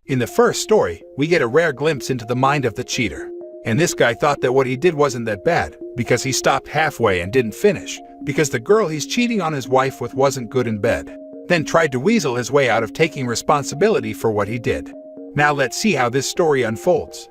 In the first story, we get a rare glimpse into the mind of the cheater. And this guy thought that what he did wasn't that bad, because he stopped halfway and didn't finish, because the girl he's cheating on his wife with wasn't good in bed. Then tried to weasel his way out of taking responsibility for what he did. Now let's see how this story unfolds.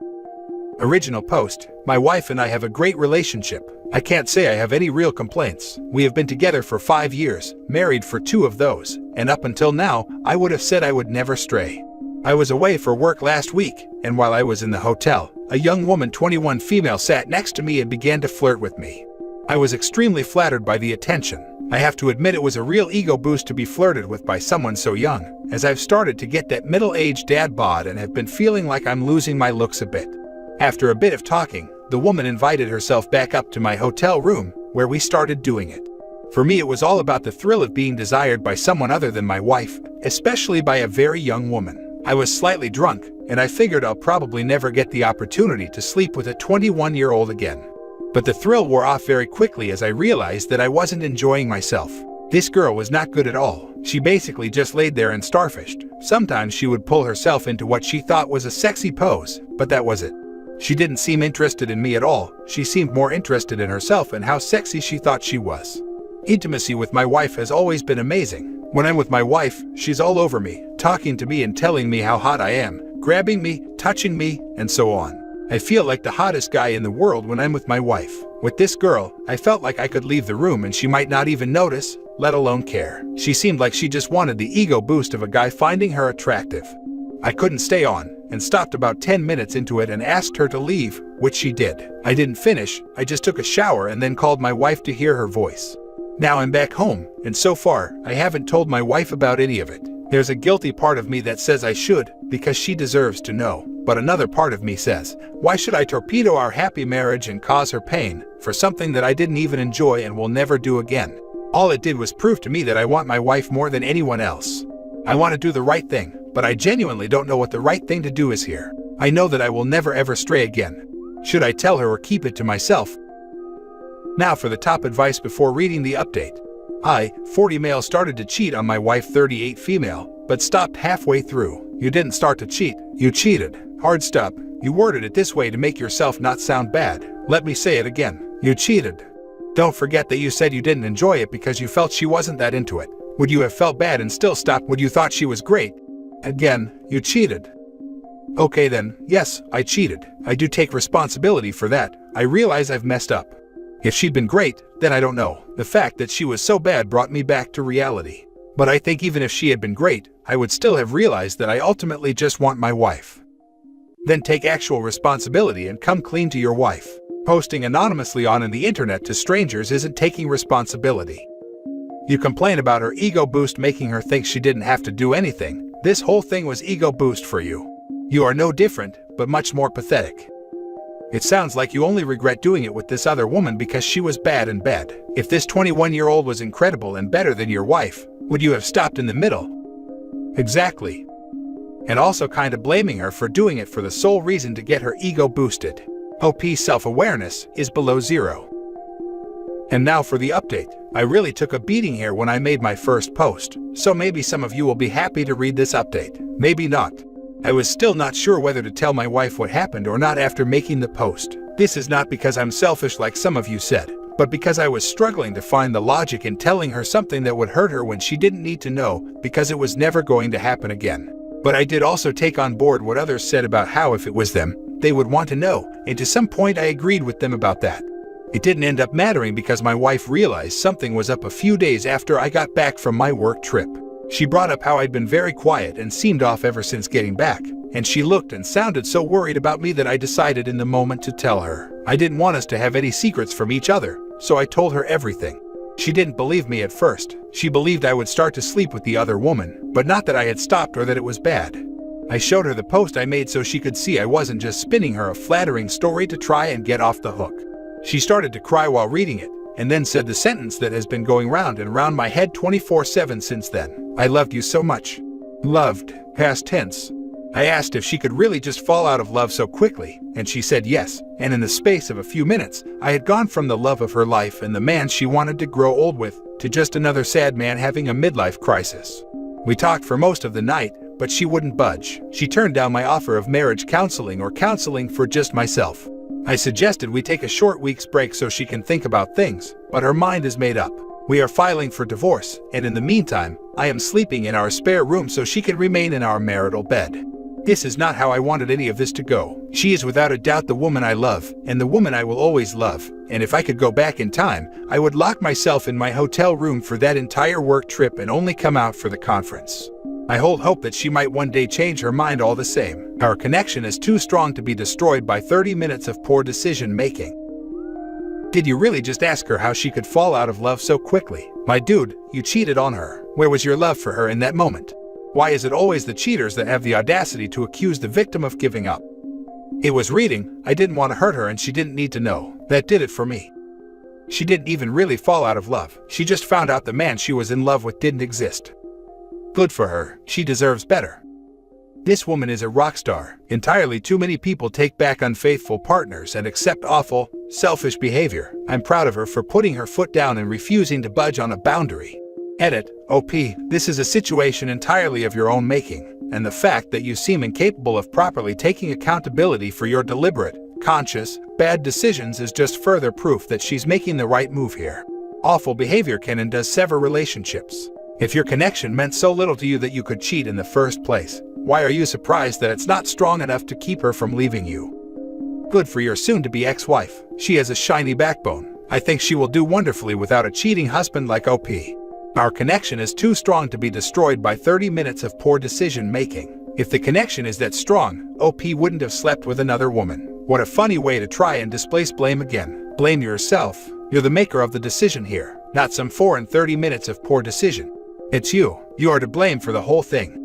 Original post: my wife and I have a great relationship. I can't say I have any real complaints. We have been together for 5 years, married for 2 of those, and up until now, I would have said I would never stray. I was away for work last week, and while I was in the hotel, a young woman, 21 female, sat next to me and began to flirt with me. I was extremely flattered by the attention. I have to admit it was a real ego boost to be flirted with by someone so young, as I've started to get that middle-aged dad bod and have been feeling like I'm losing my looks a bit. After a bit of talking, the woman invited herself back up to my hotel room, where we started doing it. For me, it was all about the thrill of being desired by someone other than my wife, especially by a very young woman. I was slightly drunk, and I figured I'll probably never get the opportunity to sleep with a 21-year-old again. But the thrill wore off very quickly as I realized that I wasn't enjoying myself. This girl was not good at all. She basically just laid there and starfished. Sometimes she would pull herself into what she thought was a sexy pose, but that was it. She didn't seem interested in me at all. She seemed more interested in herself and how sexy she thought she was. Intimacy with my wife has always been amazing. When I'm with my wife, she's all over me, talking to me and telling me how hot I am, grabbing me, touching me, and so on. I feel like the hottest guy in the world when I'm with my wife. With this girl, I felt like I could leave the room and she might not even notice, let alone care. She seemed like she just wanted the ego boost of a guy finding her attractive. I couldn't stay on, and stopped about 10 minutes into it and asked her to leave, which she did. I didn't finish, I just took a shower and then called my wife to hear her voice. Now I'm back home, and so far, I haven't told my wife about any of it. There's a guilty part of me that says I should, because she deserves to know. But another part of me says, why should I torpedo our happy marriage and cause her pain for something that I didn't even enjoy and will never do again? All it did was prove to me that I want my wife more than anyone else. I want to do the right thing, but I genuinely don't know what the right thing to do is here. I know that I will never ever stray again. Should I tell her or keep it to myself? Now for the top advice before reading the update. I, 40 male, started to cheat on my wife, 38 female, but stopped halfway through. You didn't start to cheat, you cheated. Hard stop. You worded it this way to make yourself not sound bad. Let me say it again. You cheated. Don't forget that you said you didn't enjoy it because you felt she wasn't that into it. Would you have felt bad and still stopped when you thought she was great? Again, you cheated. Okay then, yes, I cheated. I do take responsibility for that. I realize I've messed up. If she'd been great, then I don't know. The fact that she was so bad brought me back to reality. But I think even if she had been great, I would still have realized that I ultimately just want my wife. Then take actual responsibility and come clean to your wife. Posting anonymously on the internet to strangers isn't taking responsibility. You complain about her ego boost making her think she didn't have to do anything. This whole thing was ego boost for you. You are no different, but much more pathetic. It sounds like you only regret doing it with this other woman because she was bad in bed. If this 21-year-old was incredible and better than your wife, would you have stopped in the middle? Exactly. And also kind of blaming her for doing it for the sole reason to get her ego boosted. OP self-awareness is below 0. And now for the update. I really took a beating here when I made my first post, so maybe some of you will be happy to read this update. Maybe not. I was still not sure whether to tell my wife what happened or not after making the post. This is not because I'm selfish like some of you said, but because I was struggling to find the logic in telling her something that would hurt her when she didn't need to know, because it was never going to happen again. But I did also take on board what others said about how if it was them, they would want to know, and to some point I agreed with them about that. It didn't end up mattering because my wife realized something was up a few days after I got back from my work trip. She brought up how I'd been very quiet and seemed off ever since getting back, and she looked and sounded so worried about me that I decided in the moment to tell her. I didn't want us to have any secrets from each other, so I told her everything. She didn't believe me at first. She believed I would start to sleep with the other woman, but not that I had stopped or that it was bad. I showed her the post I made so she could see I wasn't just spinning her a flattering story to try and get off the hook. She started to cry while reading it, and then said the sentence that has been going round and round my head 24/7 since then. I loved you so much. Loved, past tense. I asked if she could really just fall out of love so quickly, and she said yes, and in the space of a few minutes, I had gone from the love of her life and the man she wanted to grow old with, to just another sad man having a midlife crisis. We talked for most of the night, but she wouldn't budge. She turned down my offer of marriage counseling or counseling for just myself. I suggested we take a short week's break so she can think about things, but her mind is made up. We are filing for divorce, and in the meantime, I am sleeping in our spare room so she can remain in our marital bed. This is not how I wanted any of this to go. She is without a doubt the woman I love, and the woman I will always love, and if I could go back in time, I would lock myself in my hotel room for that entire work trip and only come out for the conference. I hold hope that she might one day change her mind all the same. Our connection is too strong to be destroyed by 30 minutes of poor decision making. Did you really just ask her how she could fall out of love so quickly? My dude, you cheated on her. Where was your love for her in that moment? Why is it always the cheaters that have the audacity to accuse the victim of giving up? It was reading. I didn't want to hurt her and she didn't need to know. That did it for me. She didn't even really fall out of love. She just found out the man she was in love with didn't exist. Good for her. She deserves better. This woman is a rock star. Entirely too many people take back unfaithful partners and accept awful, selfish behavior. I'm proud of her for putting her foot down and refusing to budge on a boundary. Edit. OP, this is a situation entirely of your own making, and the fact that you seem incapable of properly taking accountability for your deliberate, conscious, bad decisions is just further proof that she's making the right move here. Awful behavior can and does sever relationships. If your connection meant so little to you that you could cheat in the first place, why are you surprised that it's not strong enough to keep her from leaving you? Good for your soon-to-be ex-wife. She has a shiny backbone. I think she will do wonderfully without a cheating husband like OP. Our connection is too strong to be destroyed by 30 minutes of poor decision-making. If the connection is that strong, OP wouldn't have slept with another woman. What a funny way to try and displace blame again. Blame yourself. You're the maker of the decision here, not some 4 and 30 minutes of poor decision. It's you. You are to blame for the whole thing.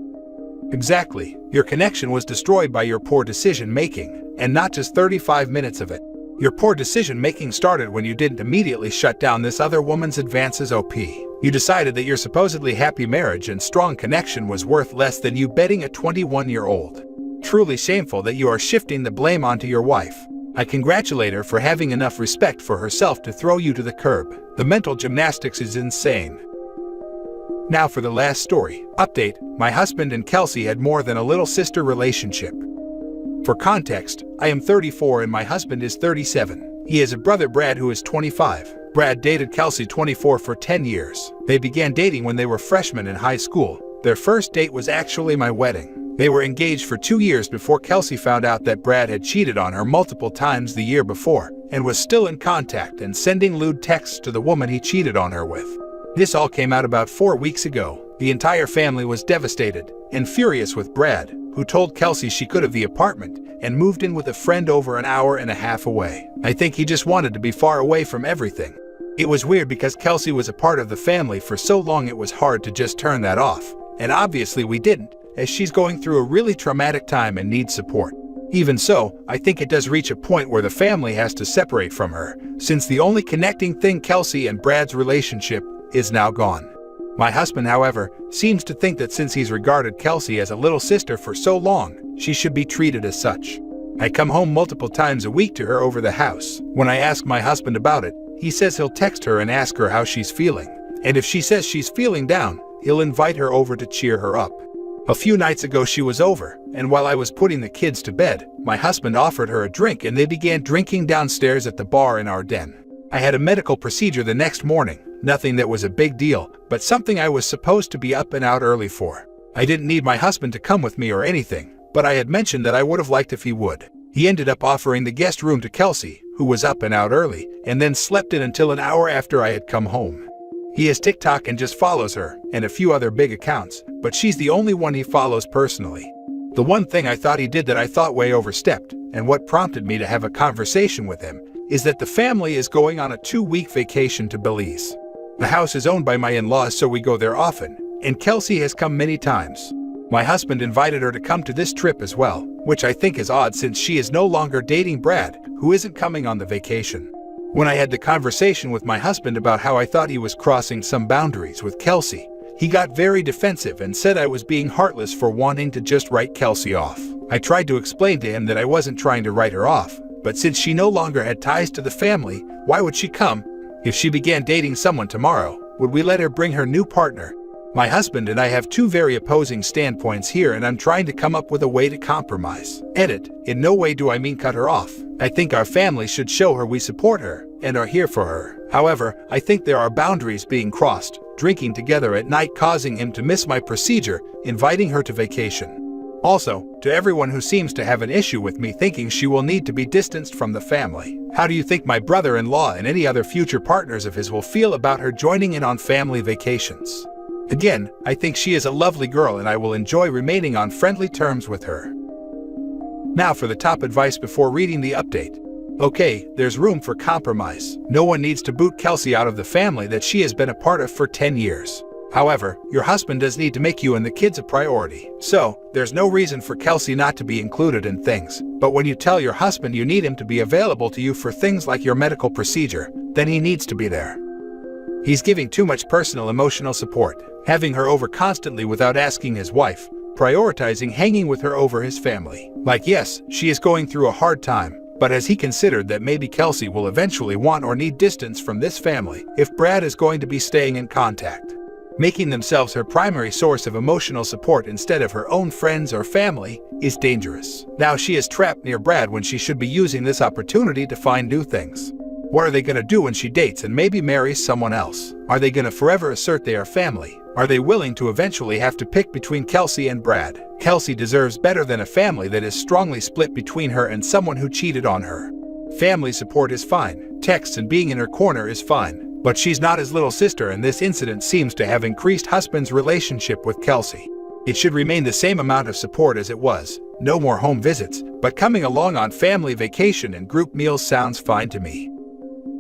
Exactly. Your connection was destroyed by your poor decision-making, and not just 35 minutes of it. Your poor decision-making started when you didn't immediately shut down this other woman's advances. OP. You decided that your supposedly happy marriage and strong connection was worth less than you betting a 21-year-old. Truly shameful that you are shifting the blame onto your wife. I congratulate her for having enough respect for herself to throw you to the curb. The mental gymnastics is insane. Now for the last story. Update: my husband and Kelsey had more than a little sister relationship. For context, I am 34 and my husband is 37. He has a brother, Brad, who is 25. Brad dated Kelsey, 24, for 10 years. They began dating when they were freshmen in high school. Their first date was actually my wedding. They were engaged for 2 years before Kelsey found out that Brad had cheated on her multiple times the year before, and was still in contact and sending lewd texts to the woman he cheated on her with. This all came out about 4 weeks ago. The entire family was devastated and furious with Brad, who told Kelsey she could have the apartment and moved in with a friend over an hour and a half away. I think he just wanted to be far away from everything. It was weird because Kelsey was a part of the family for so long it was hard to just turn that off. And obviously we didn't, as she's going through a really traumatic time and needs support. Even so, I think it does reach a point where the family has to separate from her, since the only connecting thing, Kelsey and Brad's relationship, is now gone. My husband, however, seems to think that since he's regarded Kelsey as a little sister for so long, she should be treated as such. I come home multiple times a week to her over the house. When I ask my husband about it, he says he'll text her and ask her how she's feeling. And if she says she's feeling down, he'll invite her over to cheer her up. A few nights ago she was over, and while I was putting the kids to bed, my husband offered her a drink and they began drinking downstairs at the bar in our den. I had a medical procedure the next morning. Nothing that was a big deal, but something I was supposed to be up and out early for. I didn't need my husband to come with me or anything, but I had mentioned that I would have liked if he would. He ended up offering the guest room to Kelsey, who was up and out early, and then slept in until an hour after I had come home. He has TikTok and just follows her, and a few other big accounts, but she's the only one he follows personally. The one thing I thought he did that I thought way overstepped, and what prompted me to have a conversation with him, is that the family is going on a 2-week vacation to Belize. The house is owned by my in-laws, so we go there often, and Kelsey has come many times. My husband invited her to come to this trip as well, which I think is odd since she is no longer dating Brad, who isn't coming on the vacation. When I had the conversation with my husband about how I thought he was crossing some boundaries with Kelsey, he got very defensive and said I was being heartless for wanting to just write Kelsey off. I tried to explain to him that I wasn't trying to write her off, but since she no longer had ties to the family, why would she come? If she began dating someone tomorrow, would we let her bring her new partner? My husband and I have two very opposing standpoints here, and I'm trying to come up with a way to compromise. Edit. In no way do I mean cut her off. I think our family should show her we support her and are here for her. However, I think there are boundaries being crossed. Drinking together at night causing him to miss my procedure, inviting her to vacation. Also, to everyone who seems to have an issue with me thinking she will need to be distanced from the family, how do you think my brother-in-law and any other future partners of his will feel about her joining in on family vacations? Again, I think she is a lovely girl and I will enjoy remaining on friendly terms with her. Now for the top advice before reading the update. Okay, there's room for compromise. No one needs to boot Kelsey out of the family that she has been a part of for 10 years. However, your husband does need to make you and the kids a priority. So, there's no reason for Kelsey not to be included in things. But when you tell your husband you need him to be available to you for things like your medical procedure, then he needs to be there. He's giving too much personal emotional support, having her over constantly without asking his wife, prioritizing hanging with her over his family. Like yes, she is going through a hard time, but has he considered that maybe Kelsey will eventually want or need distance from this family if Brad is going to be staying in contact? Making themselves her primary source of emotional support instead of her own friends or family is dangerous. Now she is trapped near Brad when she should be using this opportunity to find new things. What are they going to do when she dates and maybe marries someone else? Are they going to forever assert they are family? Are they willing to eventually have to pick between Kelsey and Brad? Kelsey deserves better than a family that is strongly split between her and someone who cheated on her. Family support is fine, texts and being in her corner is fine, but she's not his little sister, and this incident seems to have increased husband's relationship with Kelsey. It should remain the same amount of support as it was. No more home visits, but coming along on family vacation and group meals sounds fine to me.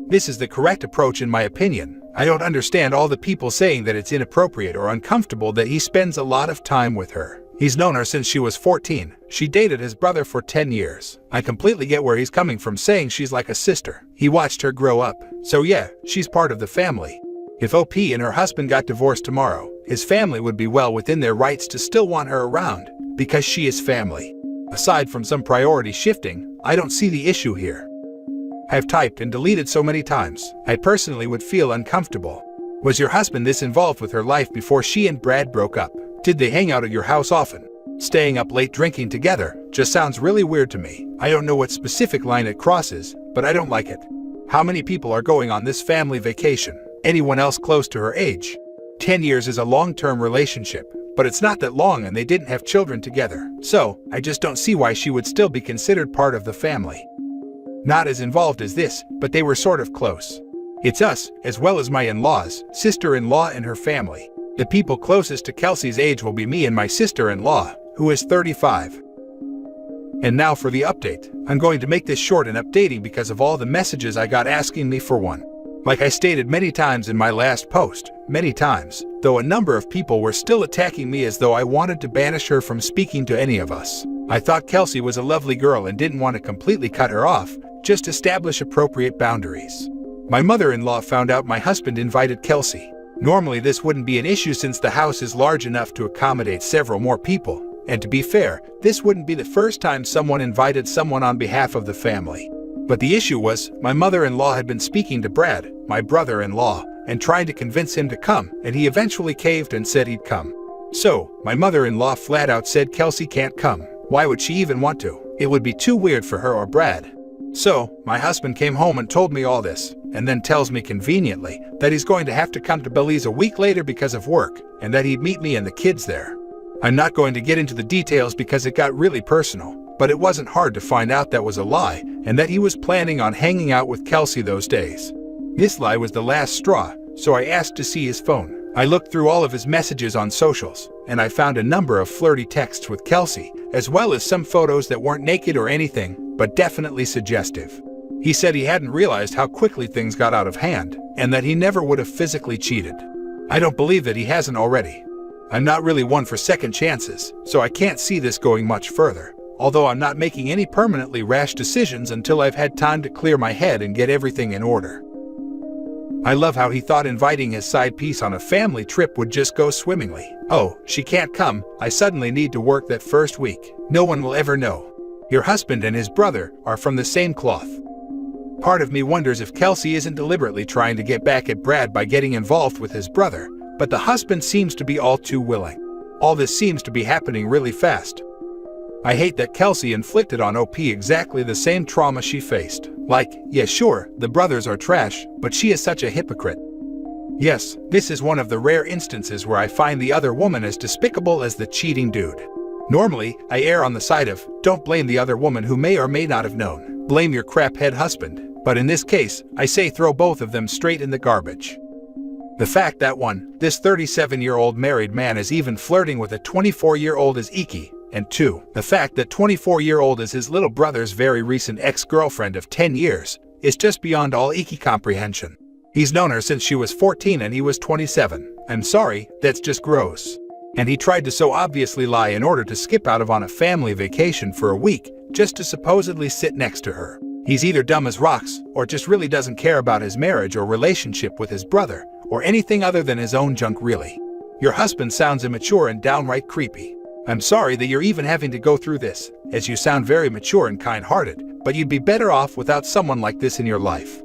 This is the correct approach in my opinion. I don't understand all the people saying that it's inappropriate or uncomfortable that he spends a lot of time with her. He's known her since she was 14. She dated his brother for 10 years. I completely get where he's coming from saying she's like a sister. He watched her grow up. So yeah, she's part of the family. If OP and her husband got divorced tomorrow, his family would be well within their rights to still want her around, because she is family. Aside from some priority shifting, I don't see the issue here. I've typed and deleted so many times, I personally would feel uncomfortable. Was your husband this involved with her life before she and Brad broke up? Did they hang out at your house often? Staying up late drinking together just sounds really weird to me. I don't know what specific line it crosses, but I don't like it. How many people are going on this family vacation? Anyone else close to her age? 10 years is a long-term relationship, but it's not that long and they didn't have children together. So, I just don't see why she would still be considered part of the family. Not as involved as this, but they were sort of close. It's us, as well as my in-laws, sister-in-law and her family. The people closest to Kelsey's age will be me and my sister-in-law, who is 35. And now for the update. I'm going to make this short and updating because of all the messages I got asking me for one. Like I stated many times in my last post, many times, though a number of people were still attacking me as though I wanted to banish her from speaking to any of us. I thought Kelsey was a lovely girl and didn't want to completely cut her off, just establish appropriate boundaries. My mother-in-law found out my husband invited Kelsey. Normally this wouldn't be an issue since the house is large enough to accommodate several more people, and to be fair, this wouldn't be the first time someone invited someone on behalf of the family. But the issue was, my mother-in-law had been speaking to Brad, my brother-in-law, and trying to convince him to come, and he eventually caved and said he'd come. So, my mother-in-law flat out said Kelsey can't come. Why would she even want to? It would be too weird for her or Brad. So, my husband came home and told me all this, and then tells me conveniently that he's going to have to come to Belize a week later because of work, and that he'd meet me and the kids there. I'm not going to get into the details because it got really personal, but it wasn't hard to find out that was a lie, and that he was planning on hanging out with Kelsey those days. This lie was the last straw, so I asked to see his phone. I looked through all of his messages on socials, and I found a number of flirty texts with Kelsey, as well as some photos that weren't naked or anything, but definitely suggestive. He said he hadn't realized how quickly things got out of hand, and that he never would have physically cheated. I don't believe that he hasn't already. I'm not really one for second chances, so I can't see this going much further, although I'm not making any permanently rash decisions until I've had time to clear my head and get everything in order. I love how he thought inviting his side piece on a family trip would just go swimmingly. Oh, she can't come, I suddenly need to work that first week. No one will ever know. Your husband and his brother are from the same cloth. Part of me wonders if Kelsey isn't deliberately trying to get back at Brad by getting involved with his brother, but the husband seems to be all too willing. All this seems to be happening really fast. I hate that Kelsey inflicted on OP exactly the same trauma she faced. Like, yeah sure, the brothers are trash, but she is such a hypocrite. Yes, this is one of the rare instances where I find the other woman as despicable as the cheating dude. Normally, I err on the side of, don't blame the other woman who may or may not have known. Blame your craphead husband. But in this case, I say throw both of them straight in the garbage. The fact that this 37-year-old married man is even flirting with a 24-year-old is icky, and 2, the fact that 24-year-old is his little brother's very recent ex-girlfriend of 10 years is just beyond all icky comprehension. He's known her since she was 14 and he was 27. I'm sorry, that's just gross. And he tried to so obviously lie in order to skip out on a family vacation for a week just to supposedly sit next to her. He's either dumb as rocks or just really doesn't care about his marriage or relationship with his brother or anything other than his own junk really. Your husband sounds immature and downright creepy. I'm sorry that you're even having to go through this, as you sound very mature and kind-hearted, but you'd be better off without someone like this in your life.